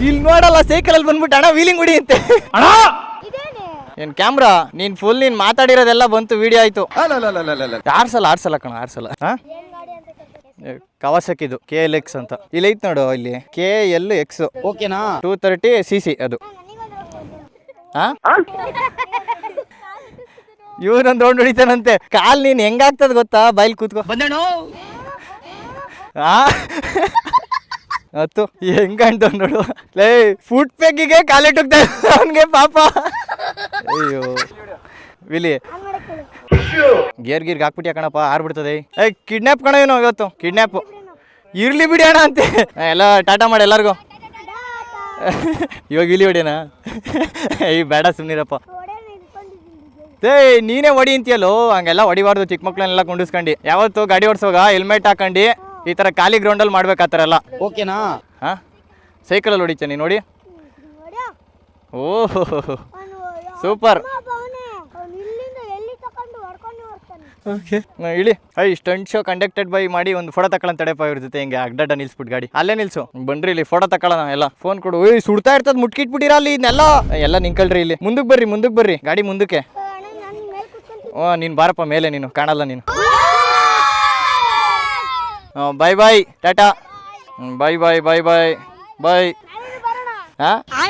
ಇಲ್ಲಿ ನೋಡಲ್ಲ ಸೈಕಲ್ ಅಲ್ಲಿ ಬಂದ್ಬಿಟ್ಟು ಅಣ್ಣ ವೀಲಿಂಗ್ ಹೊಡಿ ಅಂತೆ ಅಣ್ಣ. ಏನ್ ಕ್ಯಾಮ್ರಾ ನೀನ್ ಫುಲ್ ನೀನ್ ಮಾತಾಡಿರೋದೆಲ್ಲ ಬಂತು ವಿಡಿಯೋ ಆಯ್ತು. ಆರ್ಸಲ್ಲ ಕಣ ಆರ್ಸಲ್ಲ. ಕವಾಸಕಿದು KLX ಅಂತ ಇಲ್ಲಿ ಐತ್ ನೋಡು, ಇಲ್ಲಿ KLX ಓಕೆನಾ 230cc ಅದು. ಇವನೊಂದು ರೌಂಡ್ ಹೊಡಿತಾನಂತೆ. ಕಾಲ್ ನೀನ್ ಹೆಂಗಾಗ್ತದ ಗೊತ್ತಾ, ಬೈಲ್ ಕೂತ್ಕೋ ಬಂದೇಣು ಹತ್ತು ಹೆಂಗಂತ ನೋಡು. ಲೇ ಫುಟ್ ಪೆಗ್ಗಿಗೆ ಕಾಲಿಟ್ಟುಗ್ತಾ ಅವನ್ಗೆ ಪಾಪ. ಅಯ್ಯೋ ವಿಲಿ ಗೇರ್ ಹಾಕ್ಬಿಟ್ಯಾ ಕಣಪ್ಪ, ಆರ್ಬಿಡ್ತದೆ. ಕಿಡ್ನಾಪ್ ಕಣ ಏನೋ ಇವತ್ತು, ಕಿಡ್ನಾಪ್. ಇರ್ಲಿ ಬಿಡಿ ಅಣ್ಣ ಅಂತೆ. ಎಲ್ಲ ಟಾಟಾ ಮಾಡಿ ಎಲ್ಲರಿಗೂ. ಇವಾಗ ಇಲಿ ಹೊಡಿಯೋಣ. ಬೇಡ ಸುಮ್ನಿರಪ್ಪ. ನೀನೇ ಹೊಡಿ ಅಂತೀಯಲ್ಲೋ, ಹಂಗೆಲ್ಲ ಹೊಡಿಬಾರ್ದು. ಚಿಕ್ಕ ಮಕ್ಳನ್ನೆಲ್ಲ ಕುಂಡಿಸ್ಕೊಂಡು ಯಾವತ್ತು ಗಾಡಿ ಓಡಿಸುವಾಗ ಹೆಲ್ಮೆಟ್ ಹಾಕೊಂಡು ಈ ತರ ಖಾಲಿ ಗ್ರೌಂಡಲ್ಲಿ ಮಾಡ್ಬೇಕು ಆ ಥರ ಎಲ್ಲ. ಓಕೆನಾ? ಹಾಂ ಸೈಕಲಲ್ಲಿ ಹೊಡಿತೀಯ ನೀನು ನೋಡಿ. ಓಹೋ ಸೂಪರ್. ಓಕೆ ಇಳಿ. ಸ್ಟಂಟ್ ಶೋ ಕಂಡಕ್ಟೆಡ್ ಬೈ ಮಾಡಿ ಒಂದು ಫೋಟೋ ತಗೊಳ್ಳೋಣ ತಡೆಪ ಇವ್ರ ಜೊತೆ. ಹಿಂಗೆ ಅಡ್ಡಡ್ಡ ನಿಲ್ಸ್ಬಿಟ್ಟು ಗಾಡಿ ಅಲ್ಲೇ ನಿಲ್ಸು. ಬನ್ರಿ ಇಲ್ಲಿ ಫೋಟೋ ತಗೊಳ್ಳೋಣ. ಎಲ್ಲ ಫೋನ್ ಕೊಡು. ಸುಡ್ತಾ ಇರ್ತದ, ಮುಟ್ಕಿಟ್ಬಿಟ್ಟಿರ ಅಲ್ಲಿ ಇದನ್ನೆಲ್ಲ. ಎಲ್ಲ ನಿಂಕಳ್ರಿ ಇಲ್ಲಿ. ಮುಂದಕ್ಕೆ ಬರ್ರಿ ಗಾಡಿ ಮುಂದಕ್ಕೆ. ನೀನು ಬಾರಪ್ಪ ಮೇಲೆ, ನೀನು ಕಾಣಲ್ಲ ನೀನು. ಬಾಯ್ ಟಾಟಾ. ಬಾಯ್ ಹಾಂ